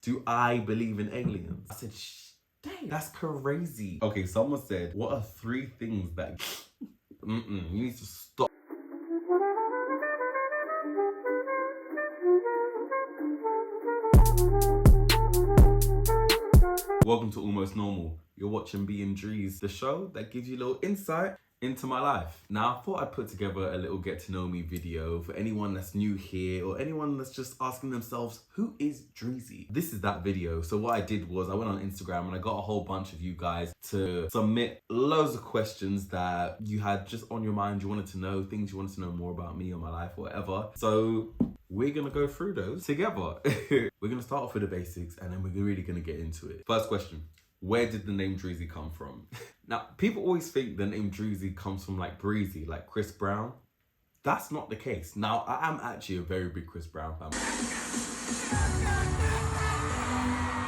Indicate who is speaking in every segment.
Speaker 1: Do I believe in aliens? I said, dang, that's crazy. Okay, someone said, what are 3 things that... you need to stop. Welcome to Almost Normal. You're watching DRE3ZY, the show that gives you a little insight into my life. Now, I thought I'd put together a little get to know me video for anyone that's new here or anyone that's just asking themselves, who is DRE3ZY? This is that video. So what I did was I went on Instagram and I got a whole bunch of you guys to submit loads of questions that you had just on your mind, you wanted to know, things you wanted to know more about me or my life or whatever. So we're gonna go through those together. We're gonna start off with the basics and then we're really gonna get into it. First question. Where did the name DRE3ZY come from? Now, people always think the name DRE3ZY comes from like Breezy, like Chris Brown. That's not the case. Now, I am actually a very big Chris Brown fan.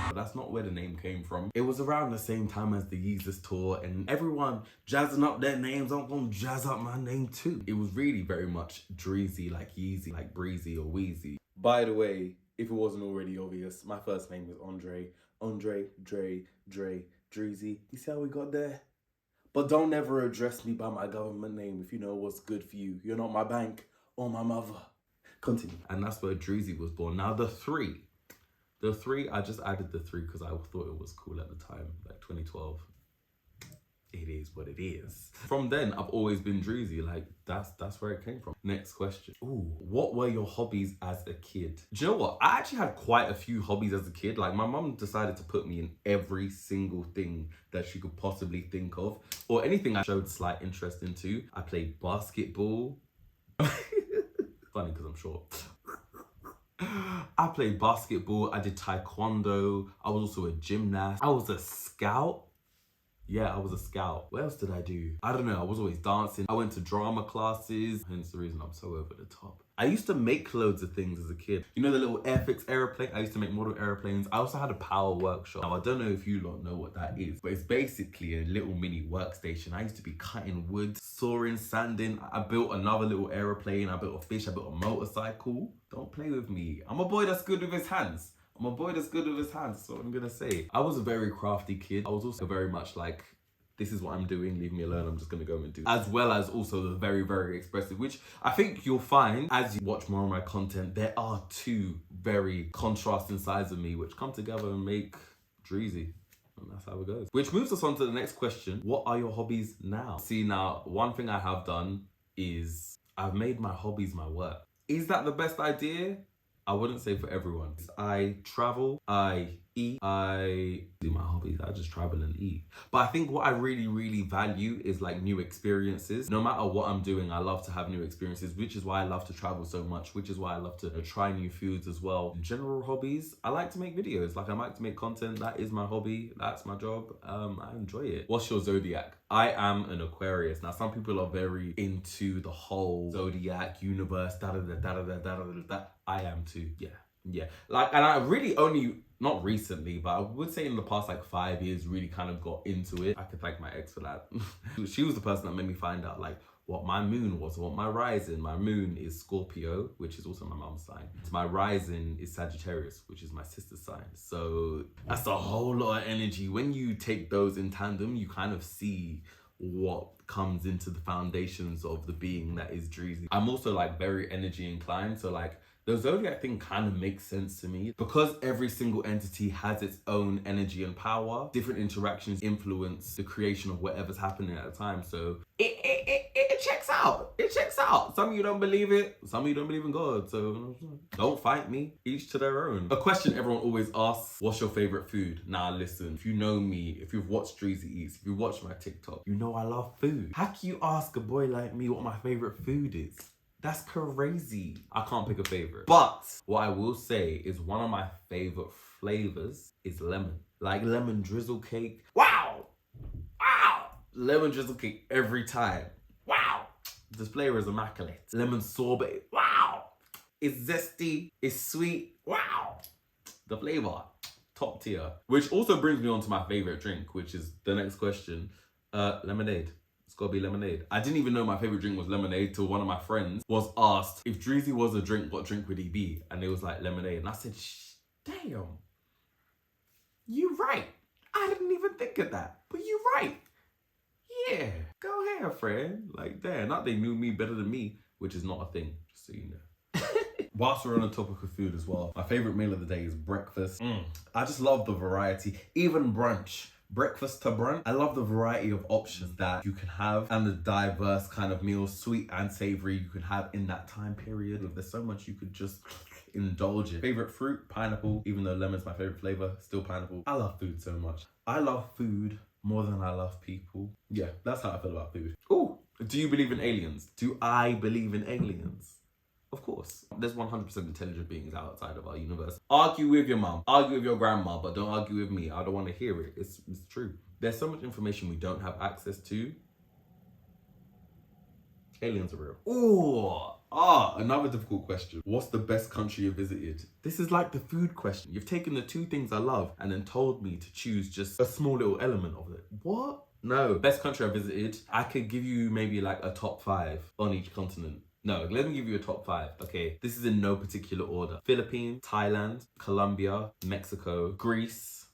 Speaker 1: But that's not where the name came from. It was around the same time as the Yeezus tour and everyone jazzing up their names. I'm gonna jazz up my name too. It was really very much DRE3ZY, like Yeezy, like Breezy or Wheezy. By the way, if it wasn't already obvious, my first name is Andre, DRE3ZY. You see how we got there? But don't ever address me by my government name if you know what's good for you. You're not my bank or my mother. Continue. And that's where DRE3ZY was born. Now the three, I just added the 3 because I thought it was cool at the time, like 2012. It is what it is. From then, I've always been DRE3ZY. Like, that's where it came from. Next question. Ooh, what were your hobbies as a kid? Do you know what? I actually had quite a few hobbies as a kid. Like, my mum decided to put me in every single thing that she could possibly think of, or anything I showed slight interest into. I played basketball. Funny because I'm short. I played basketball. I did taekwondo. I was also a gymnast. I was a scout. Yeah, I was a scout. What else did I do? I don't know. I was always dancing. I went to drama classes. Hence the reason I'm so over the top. I used to make loads of things as a kid. You know the little Airfix aeroplane? I used to make model airplanes. I also had a power workshop. Now, I don't know if you lot know what that is, but it's basically a little mini workstation. I used to be cutting wood, sawing, sanding. I built another little aeroplane. I built a fish. I built a motorcycle. Don't play with me. I'm a boy that's good with his hands. I'm a boy that's good with his hands, that's what I'm gonna say. I was a very crafty kid. I was also very much like, this is what I'm doing, leave me alone, I'm just gonna go and do. As well as also the very, very expressive, which I think you'll find as you watch more of my content, there are 2 very contrasting sides of me which come together and make DRE3ZY. And that's how it goes. Which moves us on to the next question. What are your hobbies now? See, now, one thing I have done is I've made my hobbies my work. Is that the best idea? I wouldn't say for everyone. I travel, I eat, I do my hobbies, I just travel and eat. But I think what I really, really value is like new experiences. No matter what I'm doing, I love to have new experiences, which is why I love to travel so much, which is why I love to try new foods as well. In general hobbies, I like to make videos. Like I like to make content. That is my hobby. That's my job. I enjoy it. What's your zodiac? I am an Aquarius. Now, some people are very into the whole zodiac universe, I am too, yeah. Like, and I really only, not recently, but I would say in the past like 5 years, really kind of got into it. I could thank my ex for that. She was the person that made me find out like what my moon was, what my rising. My moon is Scorpio, which is also my mom's sign. My rising is Sagittarius, which is my sister's sign. So that's a whole lot of energy. When you take those in tandem, you kind of see what comes into the foundations of the being that is DRE3ZY. I'm also like very energy inclined, so like the zodiac thing kind of makes sense to me because every single entity has its own energy and power. Different interactions influence the creation of whatever's happening at the time. So it checks out. It checks out. Some of you don't believe it. Some of you don't believe in God. So don't fight me. Each to their own. A question everyone always asks, what's your favorite food? Now listen, if you know me, if you've watched DRE3ZY Eats, if you watch my TikTok, you know I love food. How can you ask a boy like me what my favorite food is? That's crazy. I can't pick a favorite. But what I will say is one of my favorite flavors is lemon. Like lemon drizzle cake. Wow! Wow! Lemon drizzle cake every time. Wow! This flavor is immaculate. Lemon sorbet. Wow! It's zesty. It's sweet. Wow! The flavor, top tier. Which also brings me on to my favorite drink, which is the next question. Lemonade. It's gotta be lemonade. I didn't even know my favorite drink was lemonade till one of my friends was asked if DRE3ZY was a drink, what drink would he be? And it was like lemonade. And I said, damn, You right. I didn't even think of that. But you right. Yeah. Go ahead, friend. Like, damn, not they knew me better than me, which is not a thing, just so you know. Whilst we're on the topic of food as well, my favorite meal of the day is breakfast. I just love the variety, even brunch. Breakfast to brunch, I love the variety of options that you can have and the diverse kind of meals, sweet and savory, you can have in that time period. There's so much you could just indulge in. Favorite fruit, pineapple, even though lemon's my favorite flavor, still pineapple. I love food so much. I love food more than I love people. Yeah, that's how I feel about food. Oh, do you believe in aliens? Do I believe in aliens? Of course. There's 100% intelligent beings outside of our universe. Argue with your mom, argue with your grandma, but don't argue with me. I don't want to hear it. It's true. There's so much information we don't have access to. Aliens are real. Another difficult question. What's the best country you visited? This is like the food question. You've taken the two things I love and then told me to choose just a small little element of it. What? No. Best country I visited, I could give you maybe like a top 5 on each continent. No, let me give you a top 5. Okay, this is in no particular order. Philippines, Thailand, Colombia, Mexico, Greece.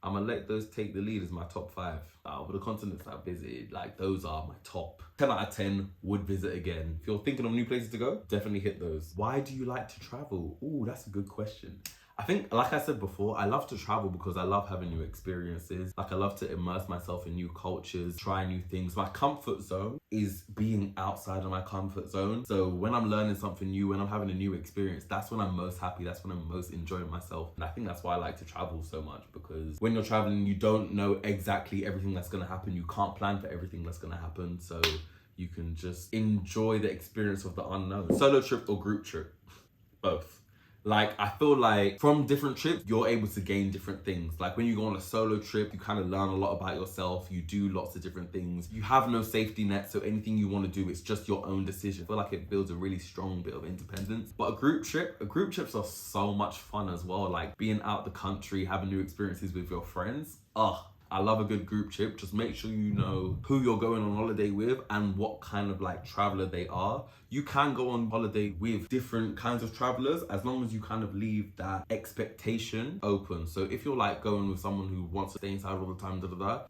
Speaker 1: I'm gonna let those take the lead as my top 5. For the continents I visited, like those are my top. 10 out of 10 would visit again. If you're thinking of new places to go, definitely hit those. Why do you like to travel? Ooh, that's a good question. I think, like I said before, I love to travel because I love having new experiences. Like I love to immerse myself in new cultures, try new things. My comfort zone is being outside of my comfort zone. So when I'm learning something new, when I'm having a new experience, that's when I'm most happy. That's when I'm most enjoying myself. And I think that's why I like to travel so much, because when you're traveling, you don't know exactly everything that's gonna happen. You can't plan for everything that's gonna happen. So you can just enjoy the experience of the unknown. Solo trip or group trip? Both. Like, I feel like from different trips, you're able to gain different things. Like when you go on a solo trip, you kind of learn a lot about yourself. You do lots of different things. You have no safety net, so anything you want to do, it's just your own decision. I feel like it builds a really strong bit of independence. But group trips are so much fun as well. Like being out the country, having new experiences with your friends. I love a good group trip. Just make sure you know who you're going on holiday with and what kind of like traveler they are. You can go on holiday with different kinds of travelers as long as you kind of leave that expectation open. So if you're like going with someone who wants to stay inside all the time,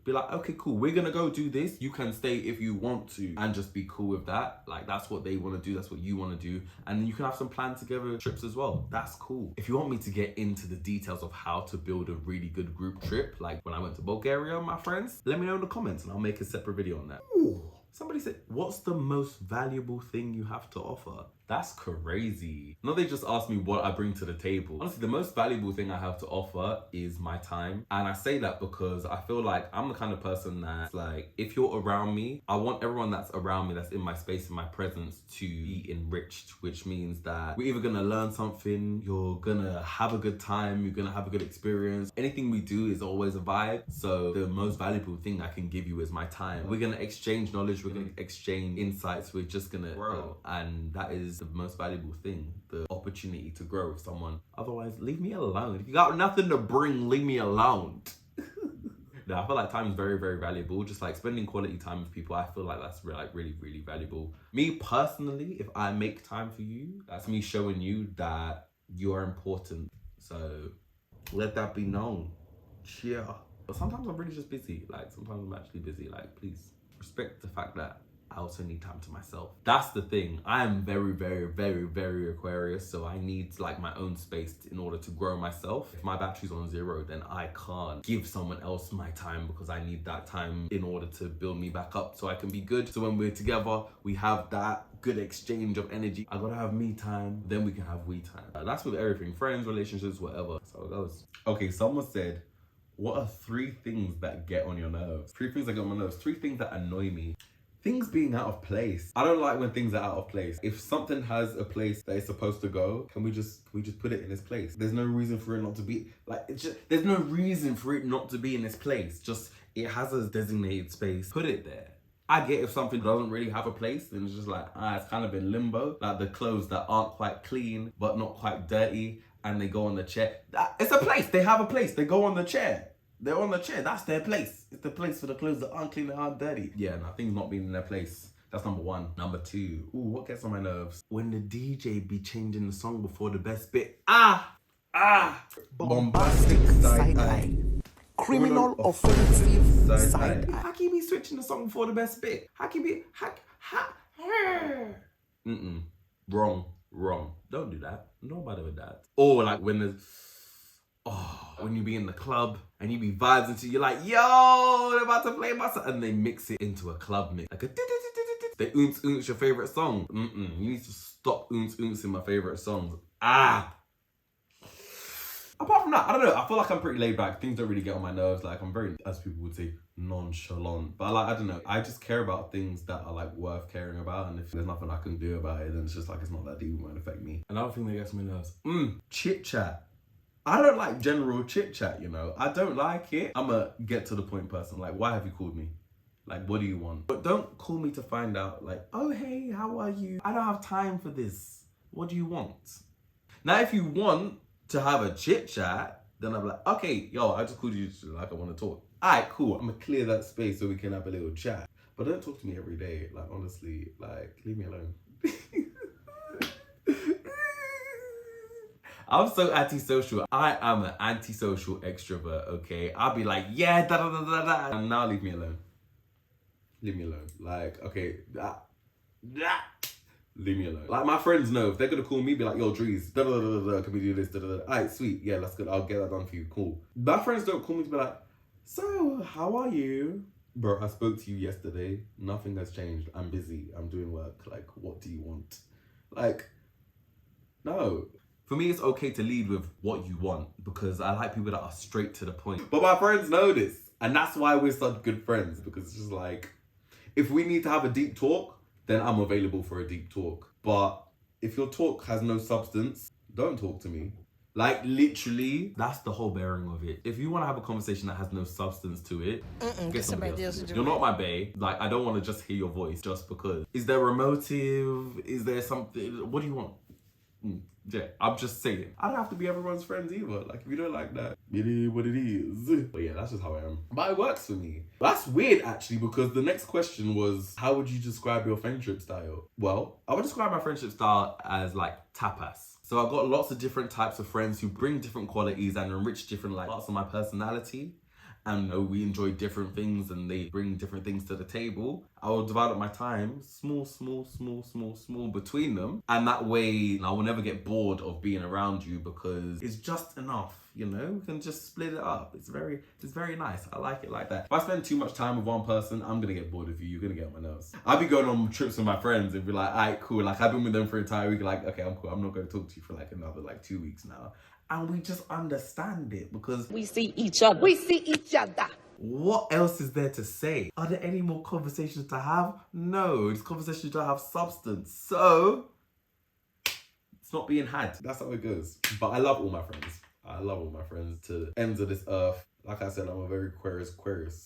Speaker 1: be like, okay, cool, we're gonna go do this. You can stay if you want to and just be cool with that. Like that's what they want to do, that's what you want to do. And you can have some planned together trips as well. That's cool. If you want me to get into the details of how to build a really good group trip, like when I went to Bulgaria, my friends, let me know in the comments and I'll make a separate video on that. Ooh. Somebody said, what's the most valuable thing you have to offer? That's crazy. No, they just asked me what I bring to the table. Honestly, the most valuable thing I have to offer is my time. And I say that because I feel like I'm the kind of person that's like, if you're around me, I want everyone that's around me, that's in my space, in my presence, to be enriched, which means that we're either gonna learn something, you're gonna have a good time, you're gonna have a good experience. Anything we do is always a vibe. So the most valuable thing I can give you is my time. We're gonna exchange knowledge, we're gonna exchange insights, we're just gonna grow. And that is the most valuable thing, the opportunity to grow with someone. Otherwise, leave me alone. If you got nothing to bring, leave me alone. No, I feel like time is very, very valuable. Just like spending quality time with people, I feel like that's really, really valuable. Me personally, if I make time for you, that's me showing you that you are important. So let that be known. Yeah. But sometimes I'm really just busy. Like sometimes I'm actually busy. Like please respect the fact that I also need time to myself. That's the thing. I am very, very, very, very Aquarius, so I need like my own space in order to grow myself. If my battery's on 0, then I can't give someone else my time because I need that time in order to build me back up so I can be good. So when we're together, we have that good exchange of energy. I gotta have me time, then we can have we time. That's with everything, friends, relationships, whatever. That's how it goes. Okay, someone said, what are 3 things that get on your nerves? 3 things that get on my nerves. 3 things that annoy me. Things being out of place. I don't like when things are out of place. If something has a place that it's supposed to go, can we just put it in its place? There's no reason for it not to be, like, there's no reason for it not to be in its place. Just, it has a designated space. Put it there. I get if something doesn't really have a place, then it's just like, it's kind of in limbo. Like the clothes that aren't quite clean, but not quite dirty, and they go on the chair. It's a place. They have a place. They go on the chair. They're on the chair. That's their place. It's the place for the clothes that aren't clean and aren't dirty. Yeah, and I think not being in their place. That's number 1. Number 2. Ooh, what gets on my nerves? When the DJ be changing the song before the best bit. Bombastic side eye.
Speaker 2: Criminal offensive side eye.
Speaker 1: How can you be switching the song for the best bit? How can you be Wrong. Don't do that. Nobody with that. Or like when there's when you be in the club and you be vibes into, you're like, yo, they're about to play my song, and they mix it into a club mix, like a they oons your favorite song. You need to stop oons in my favorite songs. Apart from that, I don't know. I feel like I'm pretty laid back. Things don't really get on my nerves. Like I'm very, as people would say, nonchalant. But like I don't know. I just care about things that are like worth caring about. And if there's nothing I can do about it, then it's just like it's not that deep. It won't affect me. Another thing that gets on my nerves. Chit chat. I don't like general chit chat. You know, I don't like it. I'm a get to the point person. Like, why have you called me? Like, what do you want? But don't call me to find out. Like, oh hey, how are you? I don't have time for this. What do you want? Now, if you want to have a chit chat, then I'm like, okay, yo, I just called you like I want to talk. Alright, cool. I'm gonna clear that space so we can have a little chat. But don't talk to me every day. Like honestly, like leave me alone. I'm so antisocial. I am an antisocial extrovert, okay? I'll be like, yeah, da da da da da. And now leave me alone. Leave me alone. Like, okay, leave me alone. Like my friends know if they're gonna call me, be like, yo, DRE3ZY, da da da da, can we do this? Da da da. Alright, sweet, yeah, that's good. I'll get that done for you. Cool. My friends don't call me to be like, so how are you? Bro, I spoke to you yesterday. Nothing has changed. I'm busy. I'm doing work. Like, what do you want? Like, no. For me, it's okay to lead with what you want because I like people that are straight to the point. But my friends know this, and that's why we're such good friends, because it's just like, if we need to have a deep talk, then I'm available for a deep talk. But if your talk has no substance, don't talk to me. Like literally, that's the whole bearing of it. If you want to have a conversation that has no substance to it, get somebody else to do it. You're not my bae. Like I don't want to just hear your voice just because. Is there a motive? Is there something? What do you want? Yeah, I'm just saying. I don't have to be everyone's friends either. Like, if you don't like that, it is what it is. But yeah, that's just how I am. But it works for me. That's weird, actually, because the next question was, how would you describe your friendship style? Well, I would describe my friendship style as, like, tapas. So I've got lots of different types of friends who bring different qualities and enrich different, like, parts of my personality. And we enjoy different things and they bring different things to the table. I will divide up my time small between them. And that way I will never get bored of being around you because it's just enough, you know? We can just split it up. It's very nice. I like it like that. If I spend too much time with one person, I'm gonna get bored of you. You're gonna get on my nerves. I'll be going on trips with my friends and be like, all right, cool. Like I've been with them for an entire week. Like, okay, I'm cool. I'm not gonna talk to you for like another 2 weeks now. And we just understand it because
Speaker 3: we see each other. We see each other.
Speaker 1: What else is there to say? Are there any more conversations to have? No, it's conversations to have substance. So, it's not being had. That's how it goes. But I love all my friends. I love all my friends to the ends of this earth. Like I said, I'm a very Aquarius.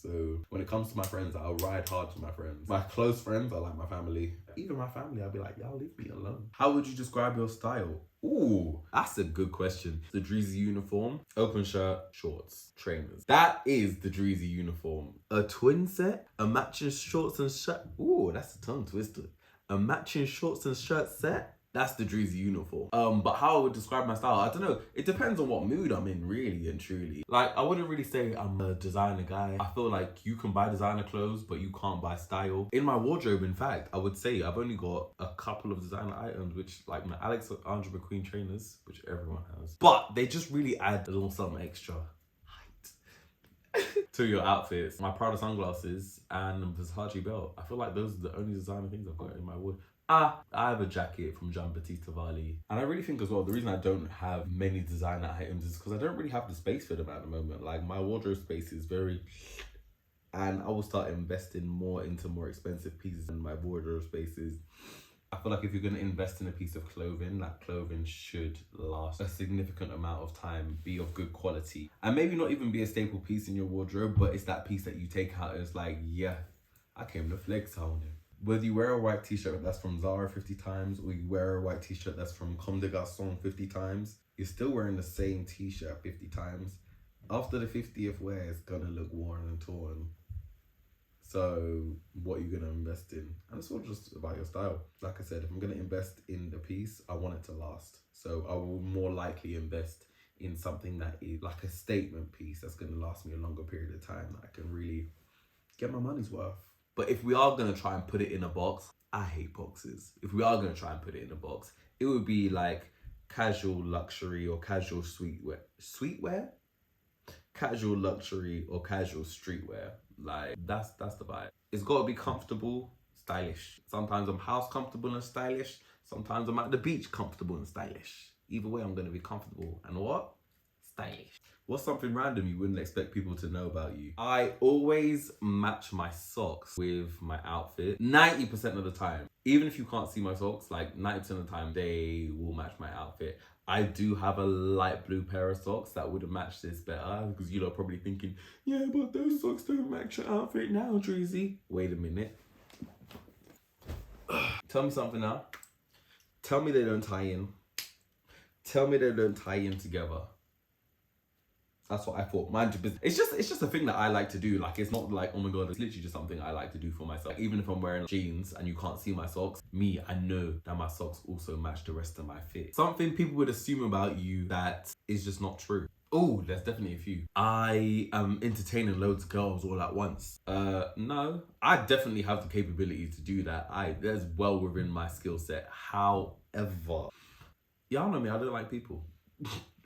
Speaker 1: So when it comes to my friends, I'll ride hard for my friends. My close friends are like my family. Even my family, I'll be like, y'all leave me alone. How would you describe your style? Ooh, that's a good question. The DRE3ZY uniform, open shirt, shorts, trainers. That is the DRE3ZY uniform. A twin set, a matching shorts and shirt. Ooh, that's a tongue twister. A matching shorts and shirt set. That's the DRE3ZY uniform. But how I would describe my style, I don't know. It depends on what mood I'm in, really and truly. Like, I wouldn't really say I'm a designer guy. I feel like you can buy designer clothes, but you can't buy style. In my wardrobe, in fact, I would say I've only got a couple of designer items, which like my Alexander McQueen trainers, which everyone has. But they just really add a little something extra to your outfits. My Prada sunglasses and Versace belt. I feel like those are the only designer things I've got in my wardrobe. I have a jacket from Giambattista Valli. And I really think as well, the reason I don't have many designer items is because I don't really have the space for them at the moment. Like my wardrobe space is very... And I will start investing more into more expensive pieces in my wardrobe spaces. I feel like if you're going to invest in a piece of clothing, that clothing should last a significant amount of time, be of good quality. And maybe not even be a staple piece in your wardrobe, but it's that piece that you take out and it's like, yeah, I came to flex on it. Whether you wear a white t-shirt that's from Zara 50 times or you wear a white t-shirt that's from Comme des Garçons 50 times, you're still wearing the same t-shirt 50 times. After the 50th wear, it's gonna look worn and torn. So what are you gonna invest in? And it's all just about your style. Like I said, if I'm gonna invest in the piece, I want it to last. So I will more likely invest in something that is like a statement piece that's going to last me a longer period of time, that I can really get my money's worth. But if we are going to try and put it in a box, I hate boxes. If we are going to try and put it in a box, it would be like casual luxury or casual streetwear. Streetwear? Casual luxury or casual streetwear. Like, that's the vibe. It's got to be comfortable, stylish. Sometimes I'm house comfortable and stylish. Sometimes I'm at the beach comfortable and stylish. Either way, I'm going to be comfortable and what? Stylish. What's something random you wouldn't expect people to know about you? I always match my socks with my outfit 90% of the time. Even if you can't see my socks, like 90% of the time, they will match my outfit. I do have a light blue pair of socks that would have matched this better, because you're probably thinking, yeah, but those socks don't match your outfit now, DRE3ZY. Wait a minute. Tell me something now. Tell me they don't tie in. Tell me they don't tie in together. That's what I thought. Mind your business. It's just a thing that I like to do. Like, it's not like, oh my God, it's literally just something I like to do for myself. Like, even if I'm wearing jeans and you can't see my socks, I know that my socks also match the rest of my fit. Something people would assume about you that is just not true. Oh, there's definitely a few. I am entertaining loads of girls all at once. No, I definitely have the capability to do that. That's well within my skill set. However, y'all know me, I don't like people.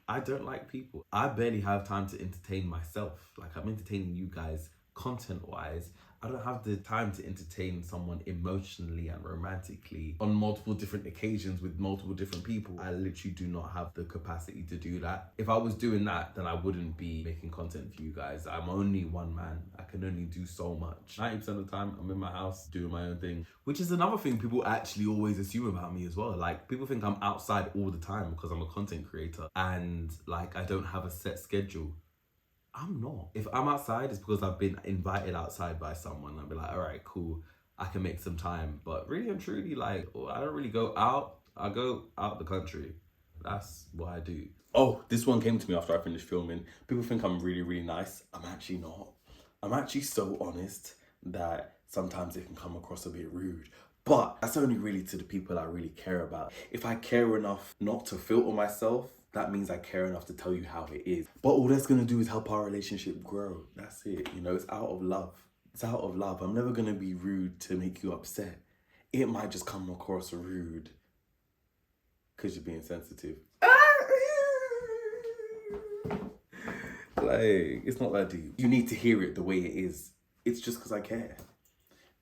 Speaker 1: I don't like people. I barely have time to entertain myself. Like, I'm entertaining you guys content-wise. I don't have the time to entertain someone emotionally and romantically on multiple different occasions with multiple different people. I literally do not have the capacity to do that. If I was doing that, then I wouldn't be making content for you guys. I'm only one man. I can only do so much. 90% of the time, I'm in my house doing my own thing, which is another thing people actually always assume about me as well. Like, people think I'm outside all the time because I'm a content creator and like I don't have a set schedule. I'm not. If I'm outside, it's because I've been invited outside by someone. I'll be like, all right, cool, I can make some time. But really and truly, like, I don't really go out. I go out the country. That's what I do. Oh, this one came to me after I finished filming. People think I'm really, really nice. I'm actually not. I'm actually so honest that sometimes it can come across a bit rude. But that's only really to the people I really care about. If I care enough not to filter myself, that means I care enough to tell you how it is. But all that's gonna do is help our relationship grow. That's it, you know, it's out of love. It's out of love. I'm never gonna be rude to make you upset. It might just come across rude because you're being sensitive. Like, it's not that deep. You need to hear it the way it is. It's just because I care.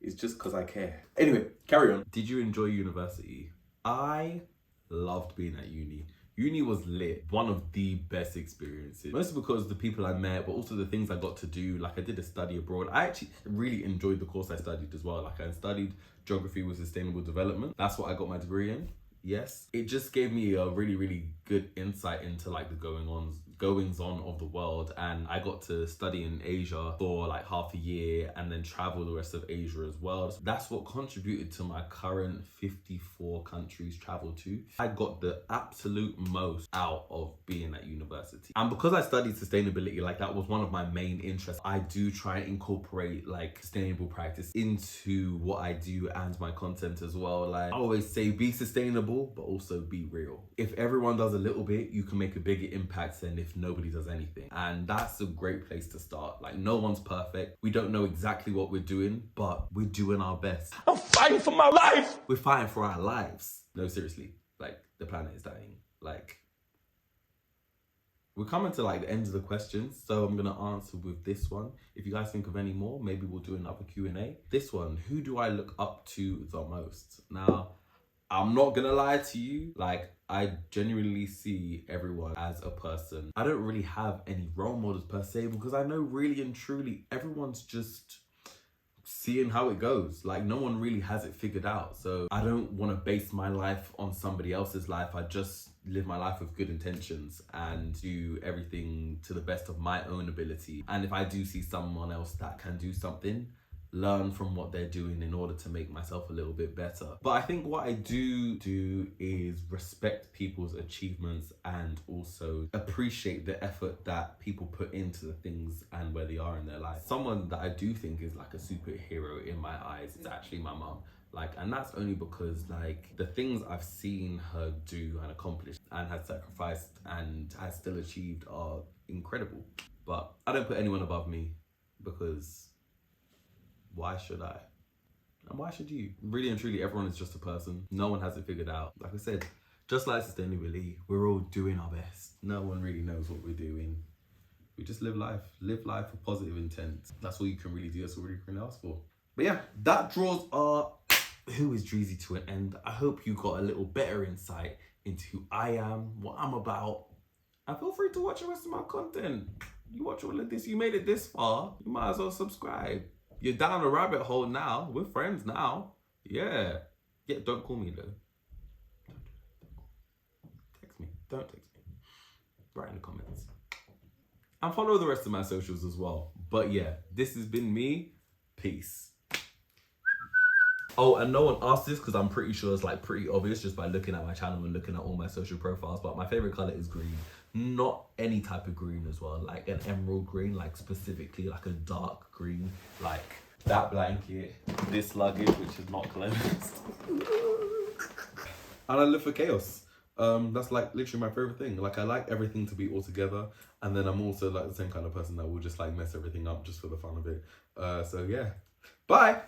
Speaker 1: It's just because I care. Anyway, carry on. Did you enjoy university? I loved being at uni. Uni was lit. One of the best experiences. Mostly because of the people I met, but also the things I got to do. Like, I did a study abroad. I actually really enjoyed the course I studied as well. Like, I studied geography with sustainable development. That's what I got my degree in. Yes. It just gave me a really, really good insight into like the goings on of the world, and I got to study in Asia for like half a year and then travel the rest of Asia as well. So that's what contributed to my current 54 countries traveled to. I got the absolute most out of being at university, and because I studied sustainability, like that was one of my main interests. I do try and incorporate like sustainable practice into what I do and my content as well. Like, I always say, be sustainable but also be real. If everyone does a little bit, you can make a bigger impact than if nobody does anything. And that's a great place to start. Like, no one's perfect. We don't know exactly what we're doing, but we're doing our best.
Speaker 2: I'm fighting for my life.
Speaker 1: We're fighting for our lives. No, seriously, like, the planet is dying. Like, we're coming to like the end of the questions, so I'm gonna answer with this one. If you guys think of any more, maybe we'll do another Q&A. This one, who do I look up to the most? Now, I'm not gonna lie to you, like, I genuinely see everyone as a person. I don't really have any role models per se, because I know really and truly everyone's just seeing how it goes. Like, no one really has it figured out. So I don't want to base my life on somebody else's life. I just live my life with good intentions and do everything to the best of my own ability. And if I do see someone else that can do something, learn from what they're doing in order to make myself a little bit better. But I think what I do is respect people's achievements and also appreciate the effort that people put into the things and where they are in their life. Someone that I do think is like a superhero in my eyes is actually my mum. Like, and that's only because like the things I've seen her do and accomplish and has sacrificed and has still achieved are incredible. But I don't put anyone above me, because why should I? And why should you? Really and truly, everyone is just a person. No one has it figured out. Like I said, just like sustainability, we're all doing our best. No one really knows what we're doing. We just live life with positive intent. That's all you can really do. That's all you can ask for. But yeah, that draws our Who is DRE3ZY to an end. I hope you got a little better insight into who I am, what I'm about. And feel free to watch the rest of my content. You watch all of this, you made it this far, you might as well subscribe. You're down a rabbit hole now. We're friends now. Yeah. Yeah, don't call me though. Text me. Don't text me. Write in the comments. And follow the rest of my socials as well. But yeah, this has been me. Peace. Oh, and no one asked this because I'm pretty sure it's like pretty obvious just by looking at my channel and looking at all my social profiles, but my favorite color is green. Not any type of green as well, like an emerald green, like specifically like a dark green, like that blanket, this luggage, which is not closed. And I live for chaos. That's like literally my favorite thing. Like I like everything to be all together, and then I'm also like the same kind of person that will just like mess everything up just for the fun of it. So yeah, bye.